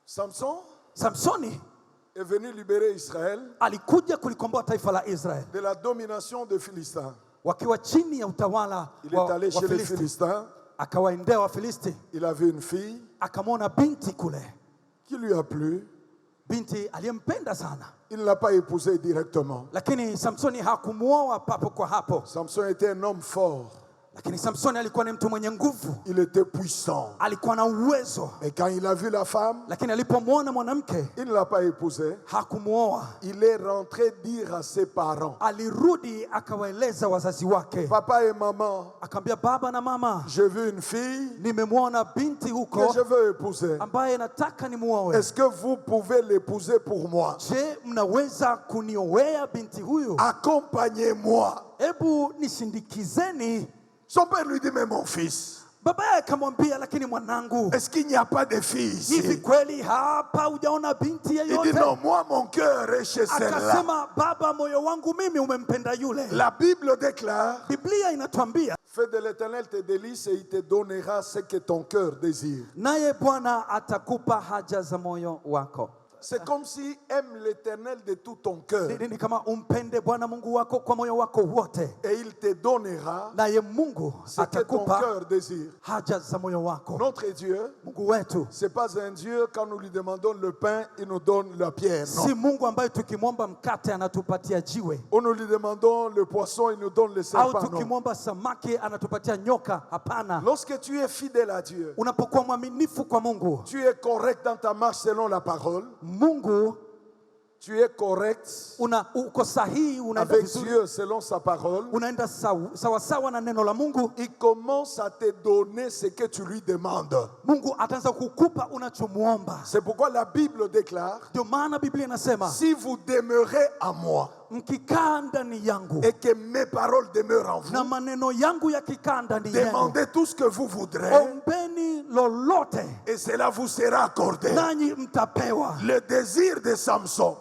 Samson Samsoni est venu libérer Israël alikuja kulikomboa taifa la Israeli de la domination des Philistins. wakiwa chini ya utawala Il est wa allé chez les Wafilisti. Philistins. Akawaendea Wafilisti, Il a vu une fille akamwona binti kule, qui lui a plu. binti aliyempenda sana, Il ne l'a pas épousée directement. lakini Samsoni hakumuoa papo kwa hapo. Samson était un homme fort. Lakini Samsoni alikuwa ni mtu mwenye nguvu, Il était puissant. alikuwa na uwezo, Mais quand il a vu la femme, lakini alipomwona mwanamke il ne l'a pas épousée. hakumuoa. Il est rentré dire à ses parents, Alirudi akawaeleza wazazi wake, papa et maman, akamwambia baba na mama, j'ai vu une fille nimemwona binti que huko je veux épouser. ambaye nataka nimuoe. Est-ce que vous pouvez l'épouser pour moi? Je, mnaweza kuniowea binti huyu? Accompagnez-moi. Hebu nishindikizeni. Son père lui dit, mais mon fils, Baba yake akamwambia, lakini mwanangu, est-ce qu'il n'y a pas de fille hivi ici? kweli hapa hujaona binti Il dit, yeyote? non, moi, mon cœur est chez celle-là. Akasema, baba, moyo wangu mimi umempenda yule. La Bible déclare, Biblia inatuambia, fais de l'Éternel tes délices et il te donnera ce que ton cœur désire. naye Bwana atakupa haja za moyo wako. C'est comme si aime l'Éternel de tout ton cœur. Ni kama umpende Bwana Mungu wako kwa moyo wako wote, Et il te donnera naye Mungu ce que ton atakupa cœur désire. haja za moyo wako. Notre Dieu, Mungu wetu c'est pas un Dieu, quand nous lui demandons le pain, il nous donne la pierre. si Non. Mungu ambaye tukimwomba mkate anatupatia jiwe, Ou nous lui demandons le poisson, il nous donne le au serpent. Non. tukimwomba samaki anatupatia nyoka. Hapana. Lorsque tu es fidèle à Dieu, Unapokuwa mwaminifu kwa Mungu, tu es correct dans ta marche selon la parole. Mungu Tu es correct uko sahihi, unaenda avec vizuri, Dieu selon sa parole. unaenda sawasawa na neno la Mungu. Il commence à te donner ce que tu lui demandes. Mungu ataanza kukupa unachomuomba. C'est pourquoi la Bible déclare, Ndio maana Biblia inasema si vous demeurez en moi mkikaa ndani yangu et que mes paroles demeurent en na vous, maneno yangu yakikaa ndani yenu, demandez tout ce que vous voudrez ombeni lolote et cela vous sera accordé. nanyi mtapewa. Le désir de Samson,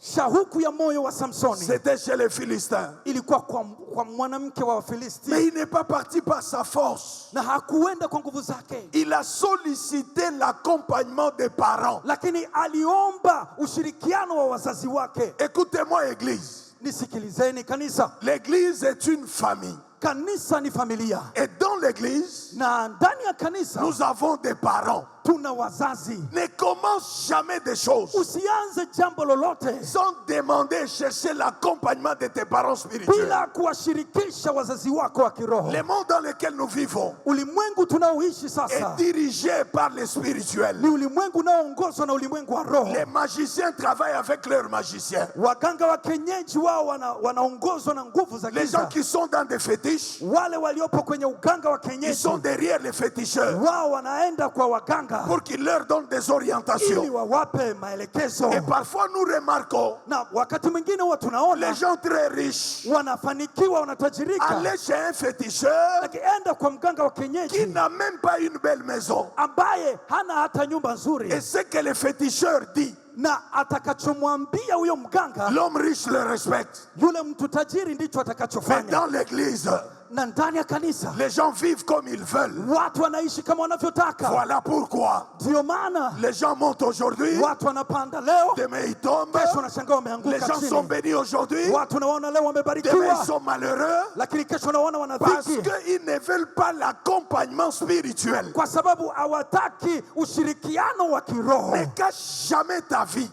Shauku ya moyo wa Samsoni c'était chez les Philistins. ilikuwa kwa mwanamke wa Wafilisti, Mais il n'est pas parti par sa force. na hakuenda kwa nguvu zake, Il a sollicité l'accompagnement des parents. lakini aliomba ushirikiano wa wazazi wake. Écoutez-moi, Église. Nisikilizeni kanisa, L'Église est une famille. kanisa ni familia, Et dans l'Église, na ndani ya kanisa nous avons des parents. tuna wazazi. Ne commence jamais des choses Usianze jambo lolote sans demander, chercher l'accompagnement de tes parents spirituels. bila kuwashirikisha wazazi wako wa kiroho. Le monde dans lequel nous vivons Ulimwengu tunaoishi est sasa dirigé par les spirituels. ni ulimwengu unaoongozwa na ulimwengu wa roho. Les magiciens travaillent avec leurs magiciens. Waganga wa kienyeji wao wanaongozwa na nguvu za Les gens giza. qui sont dans des fétiches, Wale waliopo kwenye uganga wa ils sont kienyeji derrière les féticheurs wao wanaenda kwa waganga pour qu'ils leur donnent des ili orientations. wawape maelekezo. Et parfois nous remarquons Na wakati mwingine huwa tunaona les gens très riches wanafanikiwa, wanatajirika, aller chez un féticheur akienda kwa mganga wa qui kienyeji n'a même pas une belle maison. ambaye hana hata nyumba nzuri, Et ce que le féticheur dit, na atakachomwambia huyo mganga, l'homme riche le respecte. yule mtu tajiri ndicho Mais atakachofanya. dans l'église, Na ndani ya kanisa les gens vivent comme ils veulent. watu wanaishi kama wanavyotaka. Voilà pourquoi Ndio maana les gens montent aujourd'hui, watu wanapanda leo, demain ils tombent. kesho wanashangaa Les wameanguka gens sont chini. bénis aujourd'hui, Watu nawaona leo demain wamebarikiwa, ils sont malheureux lakini kesho nawaona wana parce dhiki, qu'ils ne veulent pas l'accompagnement spirituel. kwa sababu hawataki ushirikiano wa kiroho. Ne cache jamais ta vie.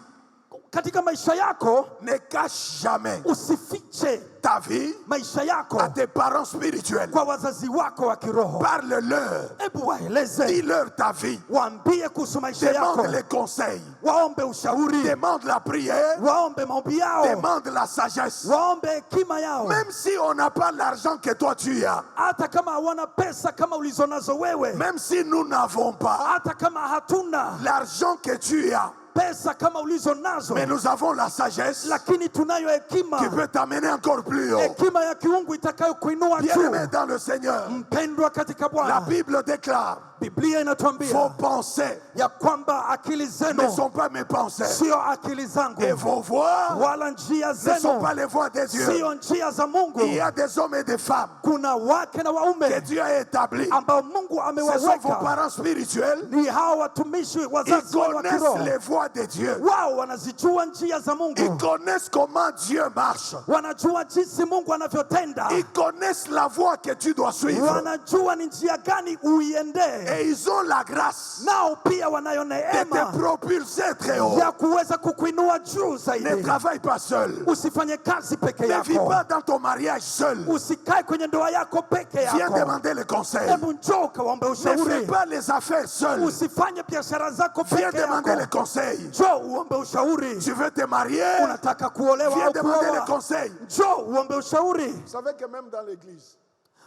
Katika maisha yako Ne cache jamais usifiche ta vie maisha yako à tes parents spirituels. kwa wazazi wako wa kiroho. Parle-leur, Hebu waeleze, dis-leur ta vie. waambie kuhusu maisha yako, Demande les conseils, waombe ushauri, demande la prière, waombe maombi yao, demande la sagesse. waombe hekima yao. Même si on n'a pas l'argent que toi tu as, Hata kama hawana pesa kama ulizonazo wewe, même si nous n'avons pas hata kama hatuna l'argent que tu as, pesa kama ulizo nazo, mais nous avons la sagesse lakini tunayo hekima, qui peut t'amener encore plus haut. hekima ya kiungu itakayokuinua Bien-aimé juu. dans le Seigneur, Mpendwa katika la Bwana, Bible déclare, Biblia inatuambia vos pensées ya kwamba akili ne zenu sont pas mes pensées sio akili zangu, et vos voix wala njia ne sont zenu pas les voix des dieux. sio njia za Mungu. Il y a des hommes et des femmes Kuna wake na que waume Dieu a établis. ambao Mungu Ce sont vos amewaweka, parents spirituels. ni hawa watumishi Ils wazazi wao wa connaissent kiroho. les voix de Dieu. Wao wanazijua njia za Mungu, Ils connaissent comment Dieu marche. wanajua jinsi Mungu anavyotenda, Ils connaissent la voie que tu dois suivre. wanajua ni njia gani uiendee. Et ils ont la grâce Nao pia wanayo de te neema propulser très haut. ya kuweza kukuinua juu Ne zaidi. travaille pas seul. Usifanye kazi peke Ne vis yako, pas dans ton mariage seul. usikae kwenye ndoa yako peke Viens yako. demander le conseil. Hebu njoo kawaombe Ne fais ushauri, pas les affaires seul. usifanye biashara zako Viens peke demander le yako. conseil. Njoo uombe ushauri. Tu veux te marier? Unataka kuolewa Viens au demander le kuoa, conseil. njoo uombe ushauri. Vous savez que même dans l'église,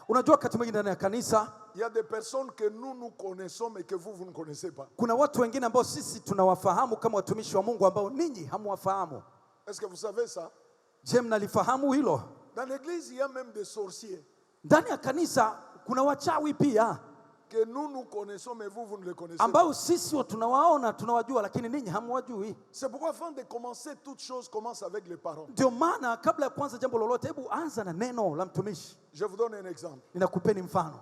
Unajua wakati mwingine ndani ya kanisa il y a des personnes que nous connaissons mais que vous ne connaissez pas. kuna watu wengine ambao sisi tunawafahamu kama watumishi wa Mungu ambao ninyi hamwafahamu. Est-ce que vous savez ça? Je, mnalifahamu hilo? Dans l'église, il y a même des sorciers Ndani ya kanisa kuna wachawi pia que nous connaissons mais vous ne les connaissez pas. ambao sisi tunawaona tunawajua, lakini ninyi hamwajui. C'est pourquoi avant de commencer, toute chose commence avec les paroles. Ndio maana kabla ya kuanza jambo lolote, hebu anza na neno la mtumishi. Je vous donne un exemple. Ninakupeni mfano.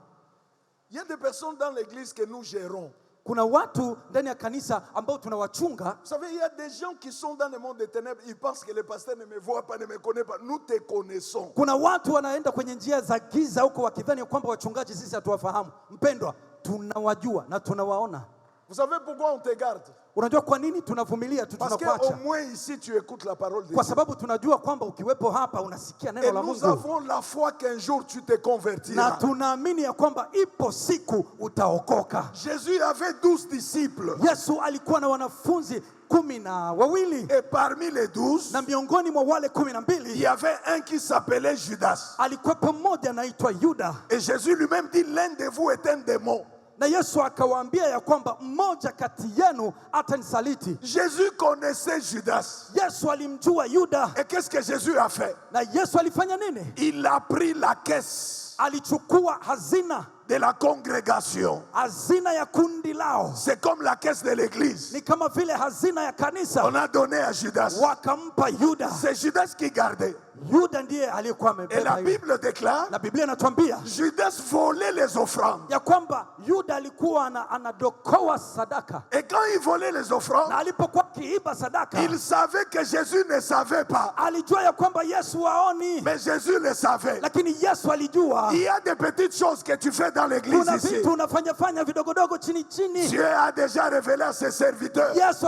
Il y a des personnes dans l'église que nous gérons. Kuna watu ndani ya kanisa ambao tunawachunga. Vous savez, il y a des gens qui sont dans le monde des ténèbres, ils pensent que le pasteur ne me voit pas, ne me connaît pas. Nous te connaissons. Kuna watu wanaenda kwenye njia za giza huko wakidhani kwamba wachungaji sisi hatuwafahamu. Mpendwa, tunawajua na tunawaona. Vous savez pourquoi on te garde? Unajua kwa nini tunavumilia tu, Parce tunakuacha? qu'au moins ici tu écoutes la parole de Dieu. Kwa sababu tunajua kwamba ukiwepo hapa unasikia neno Et la nous Mungu. avons la foi qu'un jour tu te Na convertiras. tunaamini ya kwamba ipo siku utaokoka. Jésus avait 12 disciples. Yesu alikuwa na wanafunzi 12. Et parmi les 12, Na miongoni mwa wale il y 12 avait un qui s'appelait Judas. alikuwepo mmoja anaitwa Yuda. Et Jésus lui-même dit, l'un de vous est un démon. Na Yesu akawaambia ya kwamba mmoja kati yenu atanisaliti. Jésus connaissait Judas. Yesu alimjua Yuda. Et qu'est-ce que Jésus a fait? Na Yesu alifanya nini? Il a pris la caisse Alichukua hazina, de la congrégation. hazina ya kundi lao. C'est comme la caisse de l'église. Ni kama vile hazina ya kanisa. On a donné à Judas. Wakampa Yuda. C'est Judas qui gardait. Yuda ndiye aliyekuwa Et la amebeba hiyo. Bible déclare, Na Biblia inatuambia Judas volait les offrandes. ya kwamba Yuda alikuwa anadokoa sadaka. Et quand il volait les offrandes, Na alipokuwa kiiba sadaka, il savait que Jésus ne savait pas. alijua ya kwamba Yesu haoni, Mais Jésus le savait. lakini Yesu alijua. Il y a des petites choses que tu fais dans l'église Kuna ici. vitu unafanya vidogodogo chini chini. Dieu a déjà révélé à ses serviteurs. Yesu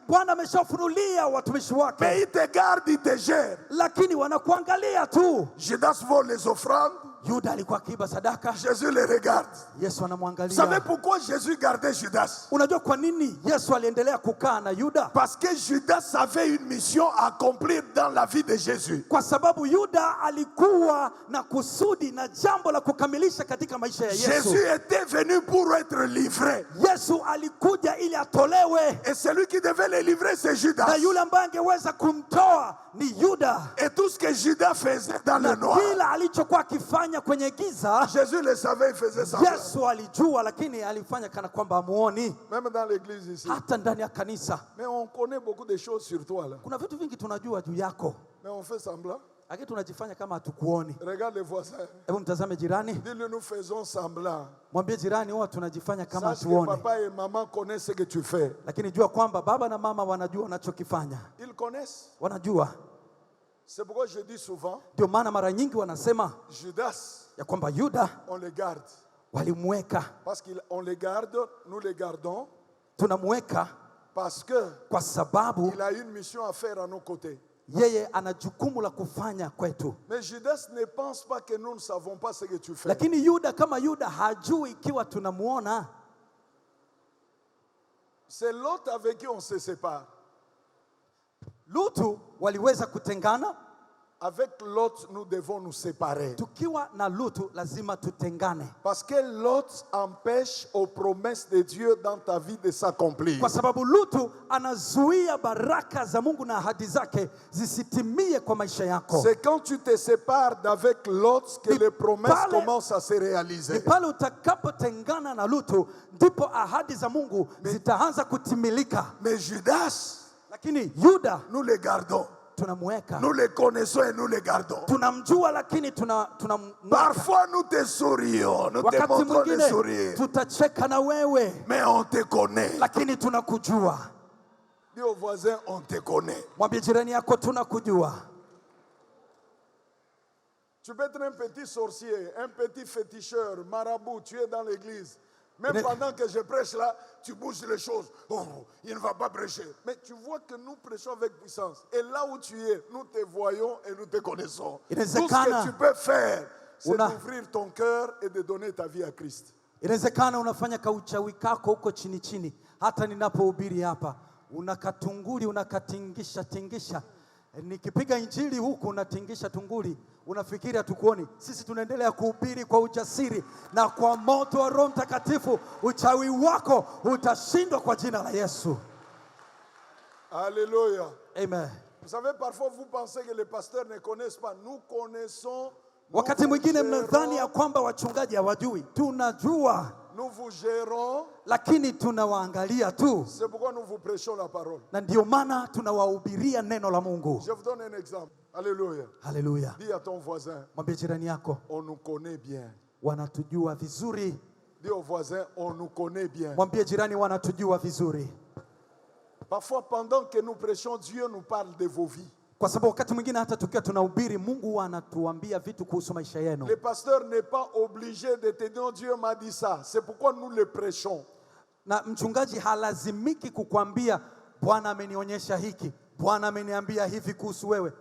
Bwana ameshafunulia watumishi wake, Mais il te garde, il te gère. lakini wanakuangalia tu. Judas vole les offrandes. Yuda alikuwa akiiba sadaka, Jésus les regarde. Yesu Vous savez anamwangalia. pourquoi Jésus gardait Judas? Unajua kwa nini Yesu aliendelea kukaa na Yuda? Parce que Judas avait une mission à accomplir dans la vie de Jésus. Kwa sababu Yuda alikuwa na kusudi na jambo la kukamilisha katika maisha ya Yesu. Jésus était venu pour être livré. Yesu alikuja ili atolewe, Et celui qui devait le livrer, c'est Judas. na yule ambaye angeweza kumtoa ni Yuda. Et tout ce que Judas faisait dans Na le noir, kila alichokuwa akifanya kwenye giza, Jésus le savait, il faisait semblant. Yesu alijua, lakini alifanya kana kwamba hamuoni. Même dans l'église ici. Hata ndani ya kanisa Mais on connaît beaucoup de choses sur toi là. kuna vitu vingi tunajua juu yako, Mais on fait semblant. lakini tunajifanya kama hatukuoni. Regarde les voisins. Hebu mtazame jirani, Dis-le, nous faisons semblant. mwambie jirani, huwa tunajifanya kama Sache que hatuoni, papa et maman connaissent ce que tu fais. lakini jua kwamba baba na mama wanajua unachokifanya, Ils connaissent. wanajua. C'est pourquoi je dis souvent, Ndio maana mara nyingi wanasema Judas, ya kwamba Yuda on le garde. walimweka, Parce qu'on le garde, nous le gardons, tunamweka parce que kwa sababu il a une mission à faire à nos côtés. yeye ana jukumu la kufanya kwetu. Mais Judas ne pense pas que nous ne savons pas ce que tu fais. Lakini Yuda kama Yuda hajui ikiwa tunamuona. C'est l'autre avec qui on se sépare. Lutu waliweza kutengana. Avec l'autre, nous devons nous séparer. Tukiwa na Lutu lazima tutengane, Parce que l'autre empêche aux promesses de Dieu dans ta vie de s'accomplir. kwa sababu Lutu anazuia baraka za Mungu na ahadi zake zisitimie kwa maisha yako. C'est quand tu te sépares d'avec l'autre que les promesses commencent à se Ni réaliser. pale utakapotengana na Lutu ndipo ahadi za Mungu zitaanza kutimilika. Mais Judas, Lakini Yuda nous le gardons. tunamweka, Nous le connaissons et nous le gardons. tunamjua, lakini tunamweka. Parfois nous te sourions, nous te Wakati montrons le mwingine sourire. tutacheka na wewe, Mais on te connaît. lakini tunakujua. Dis au voisin, on te connaît. Mwambie jirani yako tunakujua. Tu peux être un petit sorcier, un petit féticheur, marabout, tu es dans l'église. Même Mais- pendant que je prêche là, tu bouges les choses. Oh, il ne va pas prêcher. Mais tu vois que nous prêchons avec puissance. Et là où tu es, nous te voyons et nous te connaissons. Tout ce Inawezekana que tu peux faire, c'est una- d'ouvrir ton cœur et de donner ta vie à Christ. Inawezekana unafanya kauchawi kako huko chini chini. Hata ninapohubiri hapa, unakatunguli unakatingisha tingisha. Nikipiga injili huku unatingisha tunguli, unafikiri hatukuoni. Sisi tunaendelea kuhubiri kwa ujasiri na kwa moto wa Roho Mtakatifu. Uchawi wako utashindwa kwa jina la Yesu. Alléluia. Amen. Vous savez, parfois vous pensez que les pasteurs ne connaissent pas. Nous connaissons. Wakati nous mwingine vous mnadhani ya gérons, kwamba wachungaji hawajui. Tunajua, nous vous gérons. lakini tunawaangalia tu, C'est pourquoi nous vous prêchons la parole. na ndio maana tunawahubiria neno la Mungu. Je vous donne un exemple. Alléluia. Haleluya. Dis à ton voisin, Mwambie jirani yako, on nous connaît bien. wanatujua vizuri. Dis au voisin, on nous connaît bien. Mwambie jirani wanatujua vizuri. Parfois, pendant que nous prêchons, Dieu nous parle de vos vies. Kwa sababu wakati mwingine hata tukiwa tunahubiri Mungu anatuambia vitu kuhusu maisha yenu. Le pasteur n'est pas obligé de te dire Dieu m'a dit ça. C'est pourquoi nous le prêchons. Na mchungaji halazimiki kukwambia Bwana amenionyesha hiki, Bwana ameniambia hivi kuhusu wewe.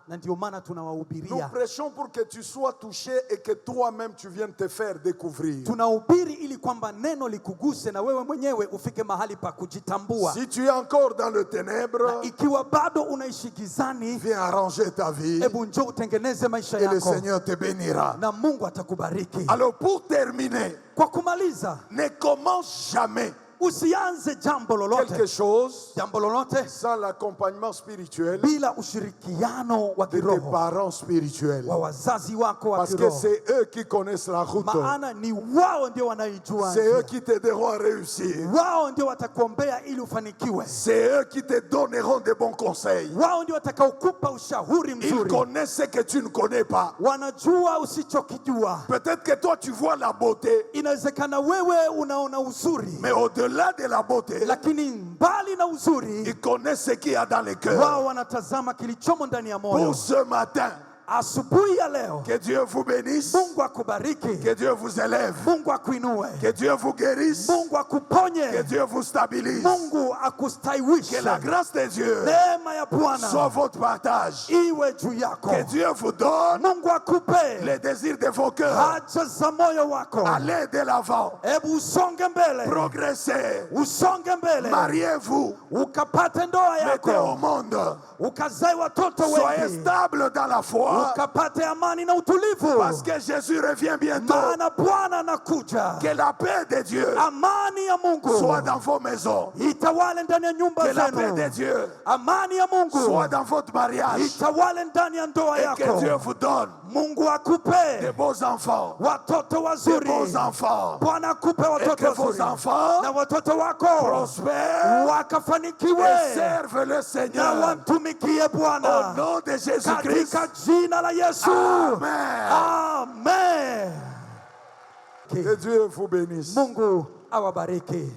Na ndio maana tunawahubiria. Nous prêchons pour que tu sois touché et que toi-même tu viennes te faire découvrir. Tunahubiri ili kwamba neno likuguse na wewe mwenyewe ufike mahali pa kujitambua. Si tu es encore dans le ténèbre, na ikiwa bado unaishi gizani, viens arranger ta vie. Hebu njoo utengeneze maisha yako. Et le Seigneur te bénira. Na Mungu atakubariki. Alors pour terminer, kwa kumaliza, ne commence jamais usianze jambo lolote, quelque chose jambo lolote sans l'accompagnement spirituel bila ushirikiano wa de tes parents spirituels. Wa wazazi wako wa Parce que c'est eux qui connaissent la route. Maana ni wao ndio wanaijua. C'est eux qui t'aideront à réussir. Wao ndio watakuombea ili ufanikiwe. C'est eux qui te donneront de bons conseils. Wao ndio watakaokupa ushauri mzuri. Ils connaissent ce que tu ne connais pas. Wanajua usichokijua. Peut-être que toi tu vois la beauté. Inawezekana wewe unaona uzuri. Mais au-delà de la beauté, lakini mbali na uzuri, ils connaissent ce qu'il y a dans le cœur. Wao wanatazama kilichomo ndani ya moyo. Pour ce matin, asubuhi ya leo, que Dieu vous bénisse, Mungu akubariki, que Dieu vous élève, Mungu akuinue, que Dieu vous guérisse, Mungu akuponye, que Dieu vous stabilise, Mungu akustawishe, que la grâce de Dieu neema ya Bwana soit votre partage, iwe juu yako, que Dieu vous donne Mungu akupe les désirs de vos cœurs, haja za moyo wako, allez de l'avant, hebu usonge mbele, progressez, usonge mbele, mariez-vous, ukapate ndoa mettez yako, au monde, ukazae watoto wengi, soyez stable dans la foi, ukapate amani na utulivu, parce que Jésus revient bientôt. Maana Bwana anakuja. Que la paix de Dieu amani ya Mungu soit dans vos maisons. itawale ndani ya nyumba Que la zenu. paix de Dieu amani ya Mungu soit dans votre mariage. itawale ndani ya ndoa Et yako. que Dieu vous donne Mungu akupe de beaux enfants, watoto de wazuri. beaux enfants. Bwana akupe Et watoto que vos wazuri enfants na watoto wako prospèrent wakafanikiwe et servent le na Seigneur. wamtumikie Au Bwana nom de Jésus-Christ. katika jina la Yesu. Amen. Amen. Que Dieu vous bénisse. Mungu awabariki.